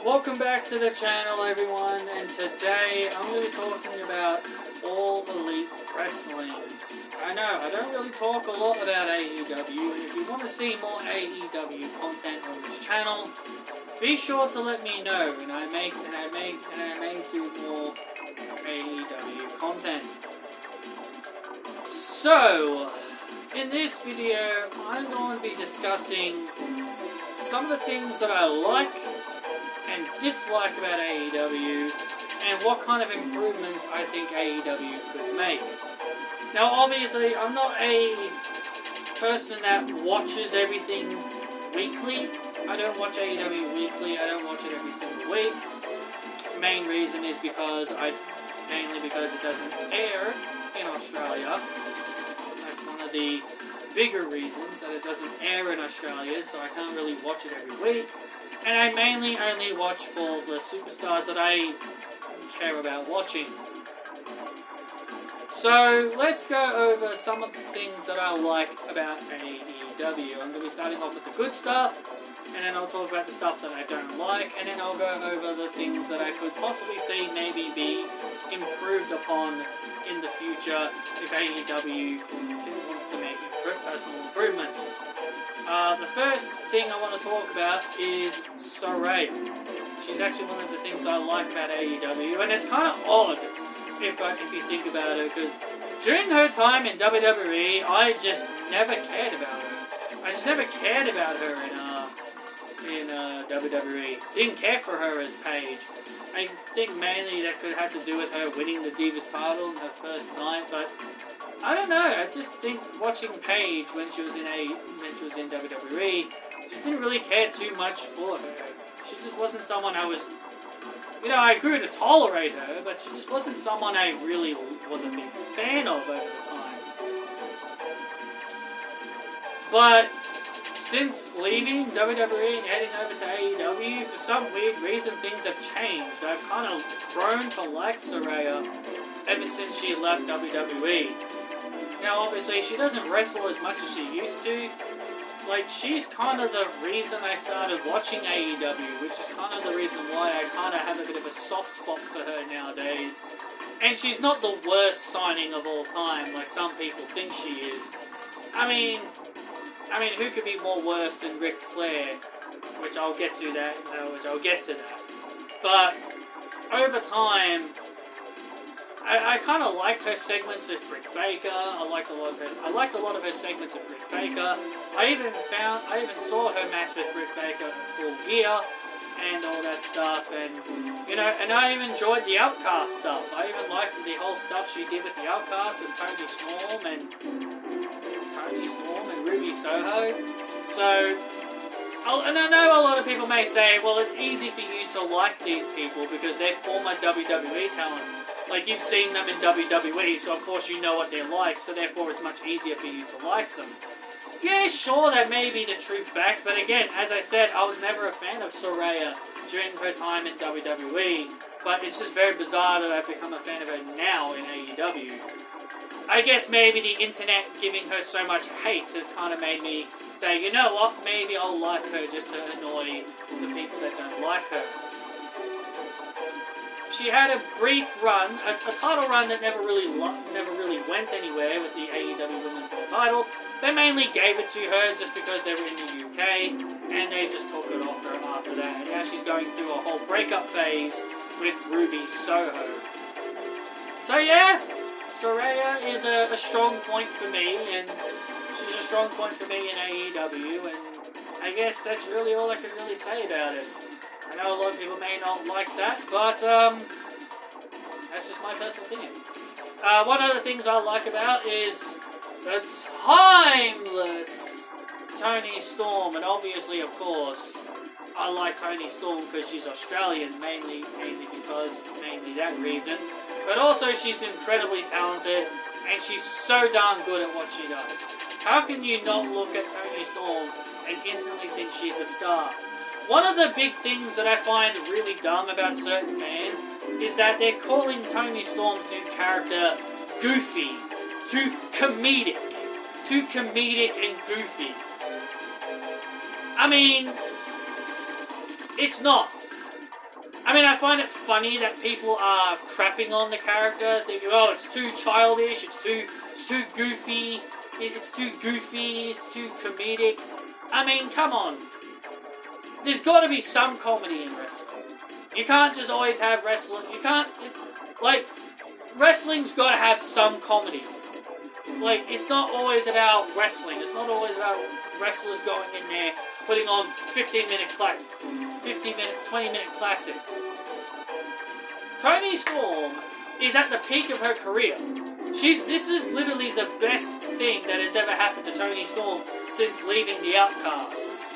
Welcome back to the channel, everyone, and today I'm going to be talking about All Elite Wrestling. I know, I don't really talk a lot about AEW, and if you want to see more AEW content on this channel, be sure to let me know, and I may do more AEW content. So, in this video, I'm going to be discussing some of the things that I like and dislike about AEW, and what kind of improvements I think AEW could make. Now, obviously, I'm not a person that watches everything weekly. I don't watch AEW weekly. I don't watch it every single week. Main reason is mainly because it doesn't air in Australia. That's one of the bigger reasons, that it doesn't air in Australia, so I can't really watch it every week. And I mainly only watch for the superstars that I care about watching. So, let's go over some of the things that I like about AEW. I'm going to be starting off with the good stuff, and then I'll talk about the stuff that I don't like, and then I'll go over the things that I could possibly see maybe be improved upon in the future if AEW wants to make personal improvements. The first thing I want to talk about is Saraya. She's actually one of the things I like about AEW, and it's kind of odd if you think about it, because during her time in WWE, I just never cared about her. I just never cared about her in WWE. Didn't care for her as Paige. I think mainly that could have to do with her winning the Divas title in her first night, but I don't know. I just think watching Paige when she was in WWE, just didn't really care too much for her. She just wasn't someone I was, I grew to tolerate her, but she just wasn't someone I really was a big fan of over the time. But since leaving WWE and heading over to AEW, for some weird reason, things have changed. I've kind of grown to like Saraya ever since she left WWE. Now, obviously, she doesn't wrestle as much as she used to. Like, she's kind of the reason I started watching AEW, which is kind of the reason why I kind of have a bit of a soft spot for her nowadays. And she's not the worst signing of all time, like some people think she is. I mean, who could be more worse than Ric Flair? Which I'll get to that. But over time, I kind of liked her segments with Britt Baker. I liked a lot of her segments with Britt Baker. I even saw her match with Britt Baker in Full Gear and all that stuff. And and I even enjoyed the Outcast stuff. I even liked the whole stuff she did with the Outcast with Tony Storm and Ruby Soho. So, and I know a lot of people may say, well, it's easy for you to like these people because they're former WWE talents. Like, you've seen them in WWE, so of course you know what they're like, so therefore it's much easier for you to like them. Yeah, sure, that may be the true fact, but again, as I said, I was never a fan of Saraya during her time in WWE, but it's just very bizarre that I've become a fan of her now in AEW. I guess maybe the internet giving her so much hate has kind of made me say, you know what, maybe I'll like her just to annoy the people that don't like her. She had a brief run, a title run that never really went anywhere with the AEW Women's World title. They mainly gave it to her just because they were in the UK, and they just took it off her after that. And now she's going through a whole breakup phase with Ruby Soho. So yeah, Saraya is a strong point for me, and she's a strong point for me in AEW, and I guess that's really all I can really say about it. I know a lot of people may not like that, but that's just my personal opinion. One of the things I like about is the timeless Toni Storm, and obviously, of course, I like Toni Storm because she's Australian, mainly that reason. But also, she's incredibly talented, and she's so darn good at what she does. How can you not look at Toni Storm and instantly think she's a star? One of the big things that I find really dumb about certain fans is that they're calling Toni Storm's new character goofy, too comedic and goofy. I mean, it's not. I mean, I find it funny that people are crapping on the character, thinking, oh, it's too childish, it's too goofy, it's too comedic. I mean, come on. There's got to be some comedy in wrestling. You can't just always have wrestling. You can't, like, wrestling's got to have some comedy. Like, it's not always about wrestling. It's not always about wrestlers going in there, putting on 20-minute classics. Toni Storm is at the peak of her career. This is literally the best thing that has ever happened to Toni Storm since leaving the Outcasts.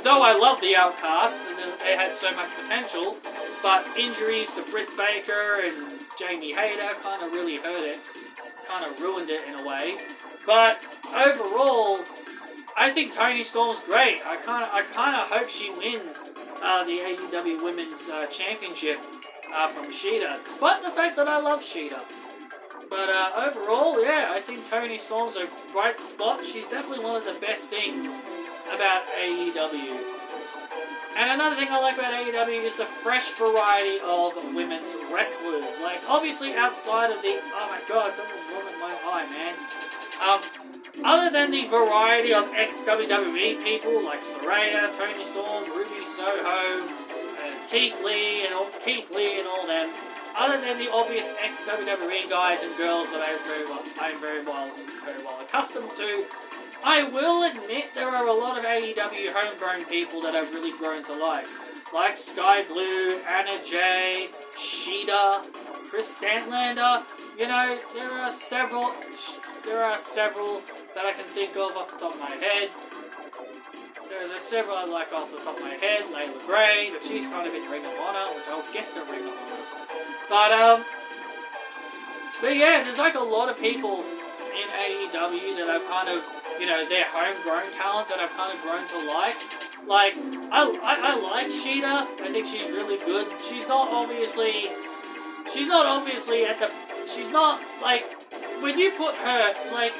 Though I love the Outcasts, and they had so much potential, but injuries to Britt Baker and Jamie Hayter kind of really hurt it. Kind of ruined it in a way. But overall, I think Toni Storm's great. I kind of hope she wins the AEW Women's Championship from Shida, despite the fact that I love Shida. But overall, yeah, I think Toni Storm's a bright spot. She's definitely one of the best things about AEW. And another thing I like about AEW is the fresh variety of women's wrestlers. Like, obviously outside of the... Oh my god, something's wrong with my eye, man. Other than the variety of ex-WWE people like Saraya, Toni Storm, Ruby Soho, Keith Lee and all them, other than the obvious ex-WWE guys and girls that I'm very well accustomed to, I will admit there are a lot of AEW homegrown people that I've really grown to like Sky Blue, Anna Jay, Shida, Chris Stanlander. You know, there are several that I can think of off the top of my head. There's several I like off the top of my head. Layla Gray, but she's kind of in Ring of Honor, which I'll get to Ring of Honor. But yeah, there's like a lot of people in AEW that I've kind of, you know, they're homegrown talent that I've kind of grown to like. Like, I like Shida. I think she's really good. She's not obviously like, when you put her, like,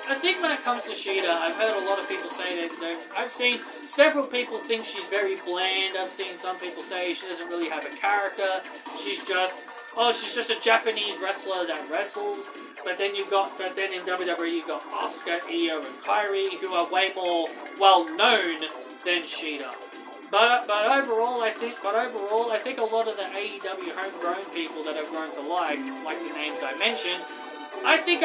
I think when it comes to Shida, I've heard a lot of people say that, I've seen several people think she's very bland. I've seen some people say she doesn't really have a character. She's just a Japanese wrestler that wrestles. But then in WWE you got Asuka, Io, and Kairi, who are way more well known than Shida. But overall, I think a lot of the AEW homegrown people that I've grown to like the names I mentioned, I think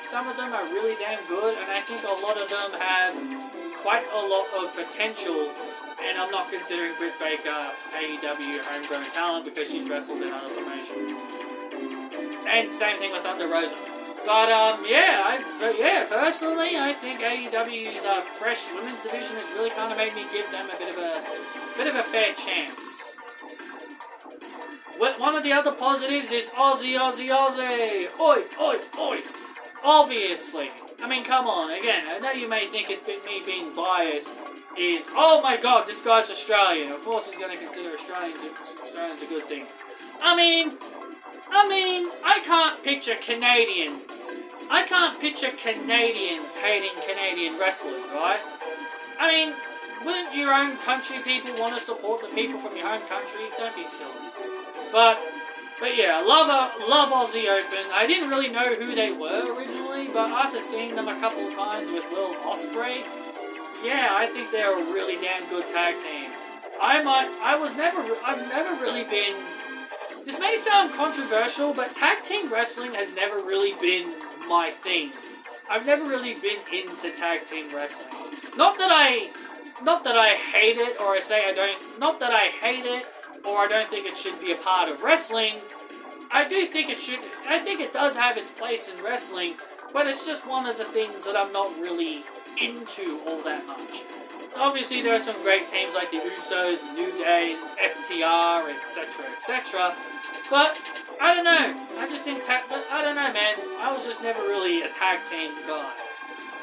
some of them are really damn good, and I think a lot of them have quite a lot of potential. And I'm not considering Britt Baker AEW homegrown talent because she's wrestled in other promotions. And same thing with Thunder Rosa. But personally, I think AEW's fresh women's division has really kind of made me give them a bit of a fair chance. One of the other positives is Aussie. Oi, oi, oi. Obviously. I mean, come on. Again, I know you may think it's me being biased. Oh my god, this guy's Australian. Of course he's going to consider Australians a good thing. I mean, I can't picture Canadians hating Canadian wrestlers, right? I mean, wouldn't your own country people want to support the people from your home country? Don't be silly. But yeah, love Aussie Open. I didn't really know who they were originally, but after seeing them a couple of times with Will Ospreay, yeah, I think they're a really damn good tag team. I've never really been... This may sound controversial, but tag team wrestling has never really been my thing. I've never really been into tag team wrestling. Not that I hate it, or I say I don't... Not that I hate it, or I don't think it should be a part of wrestling. I do think it should... I think it does have its place in wrestling, but it's just one of the things that I'm not really into all that much. Obviously, there are some great teams like the Usos, the New Day, FTR, etc. But, I don't know. I just think I don't know, man. I was just never really a tag team guy.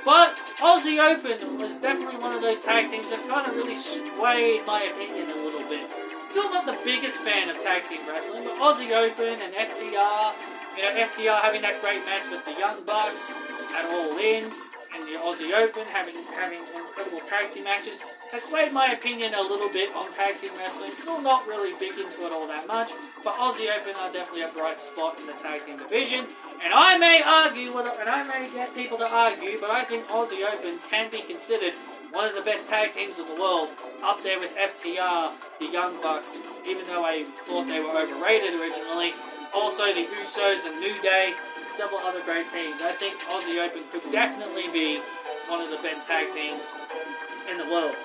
But Aussie Open was definitely one of those tag teams that's kind of really swayed my opinion a little bit. Still not the biggest fan of tag team wrestling, but Aussie Open and FTR, FTR having that great match with the Young Bucks at All In, and the Aussie Open, having incredible tag team matches, has swayed my opinion a little bit on tag team wrestling. Still not really big into it all that much, but Aussie Open are definitely a bright spot in the tag team division. And I may argue, and I may get people to argue, but I think Aussie Open can be considered one of the best tag teams in the world, up there with FTR, the Young Bucks, even though I thought they were overrated originally. Also the Usos and New Day, and several other great teams. I think Aussie Open could definitely be one of the best tag teams in the world.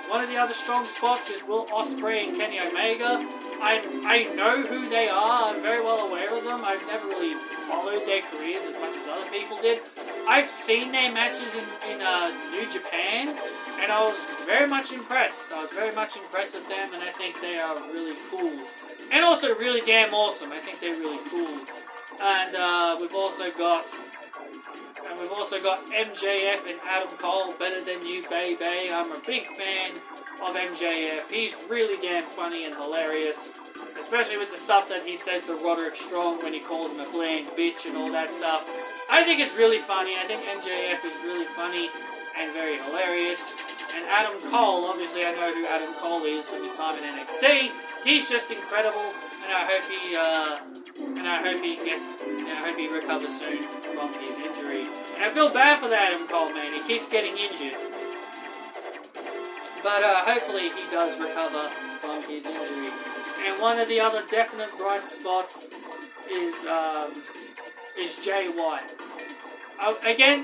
One of the other strong spots is Will Ospreay and Kenny Omega. I know who they are. I'm very well aware of them. I've never really followed their careers as much as other people did. I've seen their matches in New Japan, and I was very much impressed. I was very much impressed with them, and I think they are really cool. And also really damn awesome. I think they're really cool. And we've also got MJF and Adam Cole, Better Than You, Baby. I'm a big fan of MJF. He's really damn funny and hilarious, especially with the stuff that he says to Roderick Strong when he called him a bland bitch and all that stuff. I think it's really funny. I think MJF is really funny and very hilarious. And Adam Cole, obviously I know who Adam Cole is from his time in NXT. He's just incredible, and I hope he recovers soon from his injury. And I feel bad for that Adam Cole, man. He keeps getting injured. But hopefully he does recover from his injury. And one of the other definite bright spots is Jay White. Again,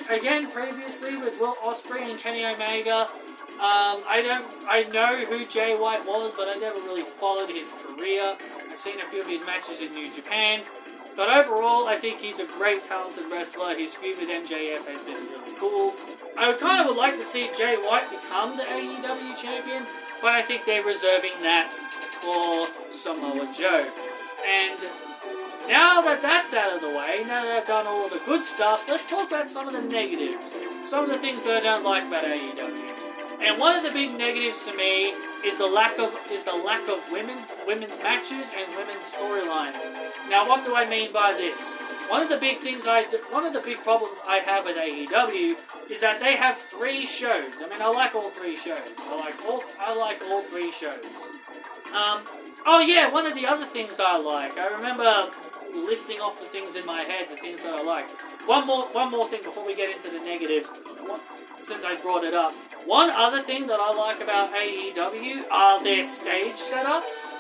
previously with Will Ospreay and Kenny Omega, I know who Jay White was, but I never really followed his career. I've seen a few of his matches in New Japan, but overall, I think he's a great, talented wrestler. His feud with MJF has been really cool. I would like to see Jay White become the AEW champion, but I think they're reserving that for Samoa Joe. And now that that's out of the way, now that I've done all of the good stuff, let's talk about some of the negatives. Some of the things that I don't like about AEW. And one of the big negatives to me is the lack of women's matches and women's storylines. Now, what do I mean by this? One of the big problems I have with AEW is that they have 3 shows. I mean, I like all 3 shows. I like all 3 shows. Oh yeah, one of the other things I like. I remember listing off the things in my head, the things that I like. One more thing before we get into the negatives. Since I brought it up, one other thing that I like about AEW are their stage setups.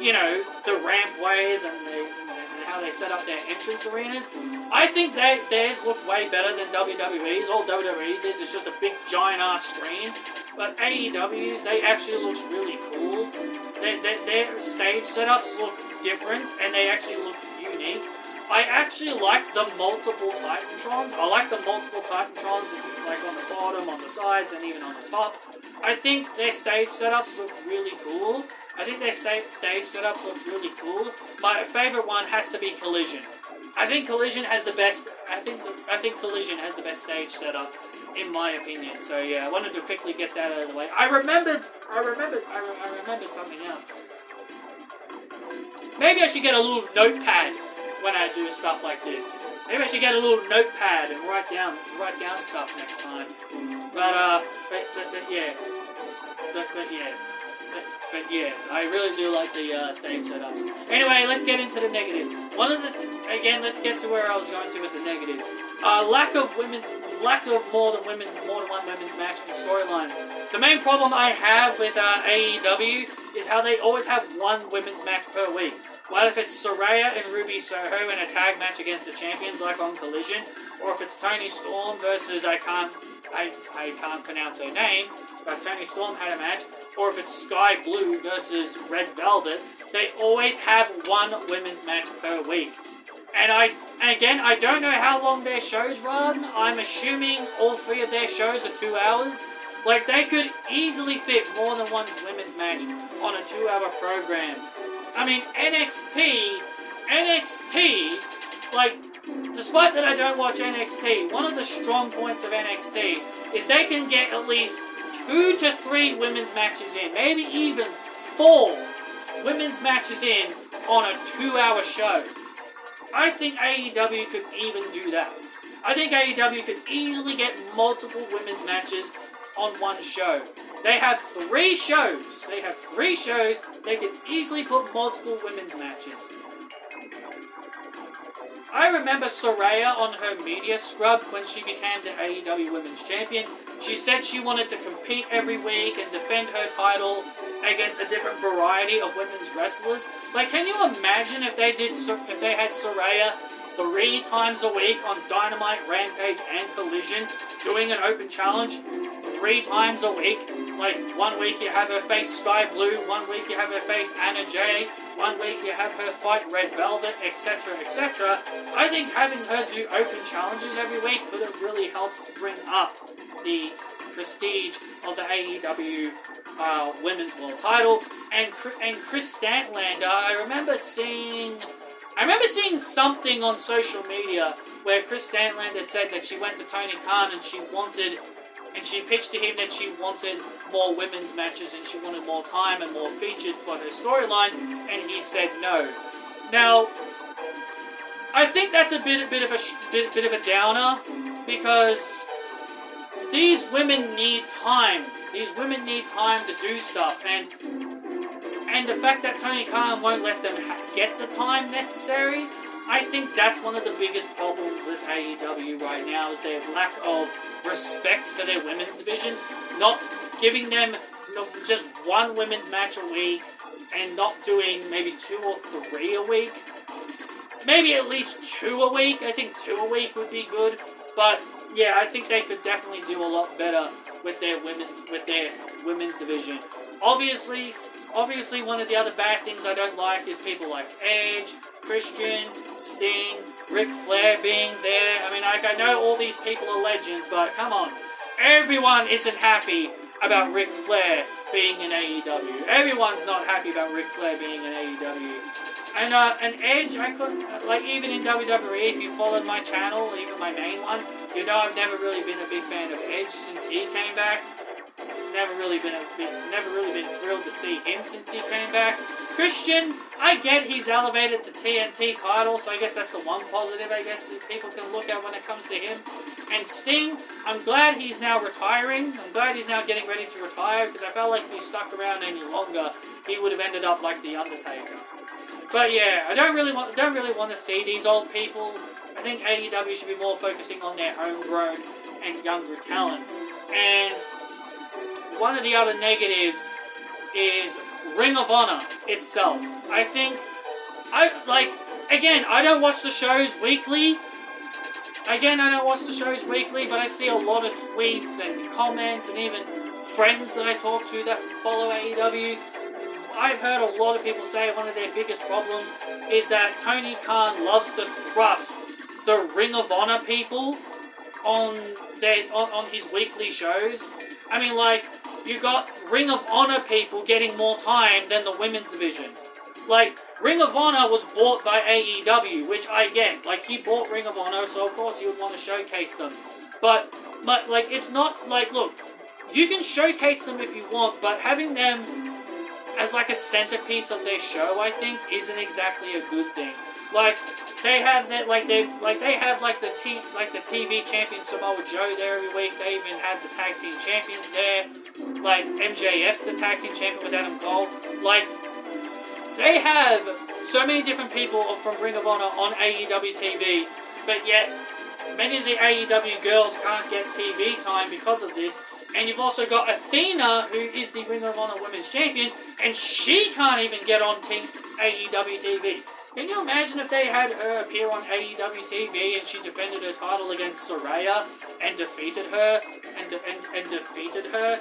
You know, the rampways and how they set up their entrance arenas. I think theirs look way better than WWE's. All WWE's is just a big giant ass screen. But AEW's, they actually look really cool. Their stage setups look different and they actually look unique. I actually like the multiple Titantrons. I like the multiple Titantrons, like on the bottom, on the sides, and even on the top. I think their stage setups look really cool. My favorite one has to be Collision. I think Collision has the best. I think Collision has the best stage setup, in my opinion. So yeah, I wanted to quickly get that out of the way. I remembered something else. Maybe I should get a little notepad when I do stuff like this. Maybe I should get a little notepad and write down stuff next time. But yeah, I really do like the stage setups. Anyway, let's get into the negatives. Let's get to where I was going to with the negatives. Lack of more than one women's match and storylines. The main problem I have with AEW is how they always have one women's match per week. Well, if it's Saraya and Ruby Soho in a tag match against the champions like on Collision, or if it's Toni Storm versus I can't pronounce her name, but Toni Storm had a match, or if it's Sky Blue versus Red Velvet, they always have one women's match per week. And I don't know how long their shows run. I'm assuming all 3 of their shows are 2 hours. Like, they could easily fit more than one women's match on a 2-hour program. I mean, NXT, like, despite that I don't watch NXT, one of the strong points of NXT is they can get at least 2 to 3 women's matches in, maybe even 4 women's matches in on a 2-hour show. I think AEW could even do that. I think AEW could easily get multiple women's matches on one show. They have 3 shows. They could easily put multiple women's matches. I remember Saraya on her media scrub when she became the AEW Women's Champion. She said she wanted to compete every week and defend her title against a different variety of women's wrestlers. Like, can you imagine if they had Saraya 3 times a week on Dynamite, Rampage, and Collision, doing an open challenge 3 times a week? Like, one week you have her face Sky Blue, one week you have her face Anna Jay, one week you have her fight Red Velvet, etc., etc. I think having her do open challenges every week could have really helped bring up the prestige of the AEW Women's World Title. And Chris Statlander, I remember seeing something on social media where Chris Statlander said that she went to Tony Khan and she pitched to him that she wanted more women's matches and she wanted more time and more featured for her storyline, and he said no. Now, I think that's a bit of a downer, because these women need time. These women need time to do stuff, and the fact that Tony Khan won't let them get the time necessary, I think that's one of the biggest problems with AEW right now, is their lack of respect for their women's division, not giving them just one women's match a week, and not doing maybe 2 or 3 a week. Maybe at least 2 a week. I think 2 a week would be good, but yeah, I think they could definitely do a lot better with their women's division. Obviously, one of the other bad things I don't like is people like Edge, Christian, Sting, Ric Flair being there. I mean, I know all these people are legends, but come on. Everyone isn't happy about Ric Flair being in AEW. Everyone's not happy about Ric Flair being in AEW. And Edge, I couldn't, like, even in WWE, if you followed my channel, even my main one, you know I've never really been a big fan of Edge since he came back. Never really been thrilled to see him since he came back. Christian, I get he's elevated the TNT title, so I guess that's the one positive, I guess, that people can look at when it comes to him. And Sting, I'm glad he's now retiring. I'm glad he's now getting ready to retire, because I felt like if he stuck around any longer, he would have ended up like The Undertaker. But yeah, I don't really want to see these old people. I think AEW should be more focusing on their homegrown and younger talent. And one of the other negatives is Ring of Honor itself. I don't watch the shows weekly. But I see a lot of tweets and comments and even friends that I talk to that follow AEW. I've heard a lot of people say one of their biggest problems is that Tony Khan loves to thrust the Ring of Honor people on his weekly shows. I mean, like, you got Ring of Honor people getting more time than the women's division. Like, Ring of Honor was bought by AEW, which I get. Like, he bought Ring of Honor, so of course he would want to showcase them. But like, it's not, like, look, you can showcase them if you want, but having them as, like, a centerpiece of their show, I think, isn't exactly a good thing. Like, they have that, they have the TV champion Samoa Joe there every week. They even had the tag team champions there. Like, MJF's the tag team champion with Adam Cole. Like, they have so many different people from Ring of Honor on AEW TV, but yet many of the AEW girls can't get TV time because of this. And you've also got Athena, who is the Ring of Honor Women's Champion, and she can't even get on AEW TV. Can you imagine if they had her appear on AEW TV and she defended her title against Saraya and defeated her and defeated her?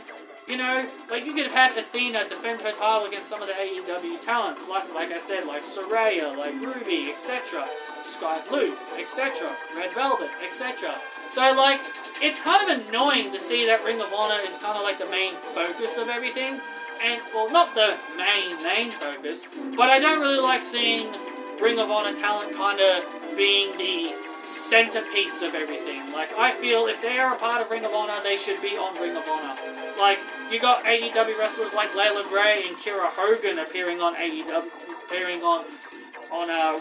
You know, like, you could have had Athena defend her title against some of the AEW talents, like I said, like Saraya, like Ruby, etc., Sky Blue, etc., Red Velvet, etc. So, like, it's kind of annoying to see that Ring of Honor is kind of like the main focus of everything. And, well, not the main focus, but I don't really like seeing Ring of Honor talent kind of being the centerpiece of everything. Like, I feel if they are a part of Ring of Honor, they should be on Ring of Honor. Like, you got AEW wrestlers like Layla Gray and Kira Hogan appearing on AEW, appearing on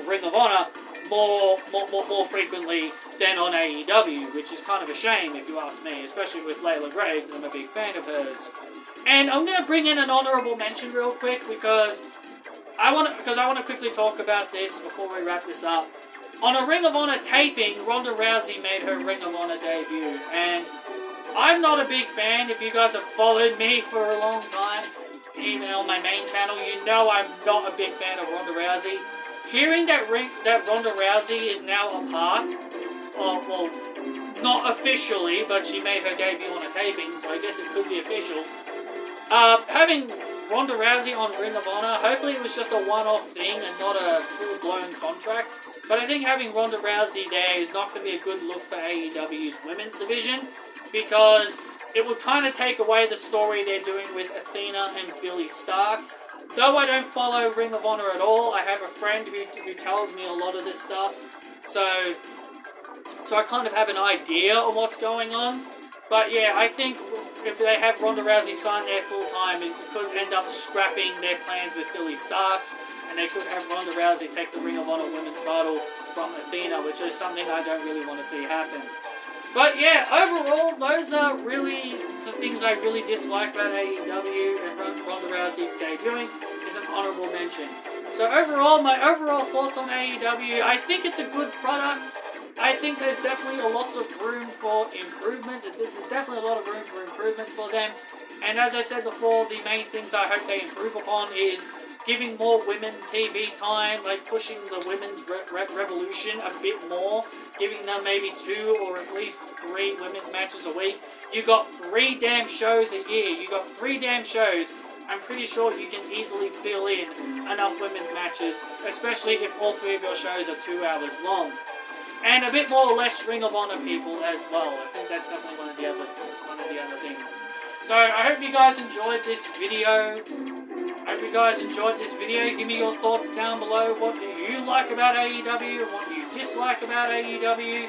Ring of Honor. more frequently than on AEW, which is kind of a shame if you ask me, especially with Layla Gray, because I'm a big fan of hers. And I'm going to bring in an honourable mention real quick, because I want to quickly talk about this before we wrap this up. On a Ring of Honor taping, Ronda Rousey made her Ring of Honor debut, and I'm not a big fan. If you guys have followed me for a long time, even on my main channel, you know I'm not a big fan of Ronda Rousey. Hearing that Ronda Rousey is now a part, well, not officially, but she made her debut on a taping, so I guess it could be official. Having Ronda Rousey on Ring of Honor, hopefully it was just a one-off thing and not a full-blown contract. But I think having Ronda Rousey there is not going to be a good look for AEW's women's division, because it would kind of take away the story they're doing with Athena and Billy Starks. Though I don't follow Ring of Honor at all, I have a friend who tells me a lot of this stuff. So I kind of have an idea of what's going on. But yeah, I think if they have Ronda Rousey sign there full-time, it could end up scrapping their plans with Billy Starks, and they could have Ronda Rousey take the Ring of Honor Women's title from Athena, which is something I don't really want to see happen. But yeah, overall, those are really the things I really dislike about AEW, and Ronda Rousey debuting is an honourable mention. So overall, my overall thoughts on AEW, I think it's a good product. I think there's definitely lots of room for improvement. There's definitely a lot of room for improvement for them. And as I said before, the main things I hope they improve upon is giving more women TV time, like pushing the women's revolution a bit more, giving them maybe 2 or at least 3 women's matches a week. You got 3 damn shows a year. You got 3 damn shows. I'm pretty sure you can easily fill in enough women's matches, especially if all 3 of your shows are 2 hours long. And a bit more or less Ring of Honor people as well. I think that's definitely one of the other things. So I hope you guys enjoyed this video. Give me your thoughts down below. What do you like about AEW? And what do you dislike about AEW?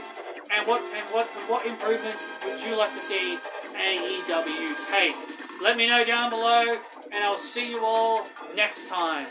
And what improvements would you like to see AEW take? Let me know down below, and I'll see you all next time.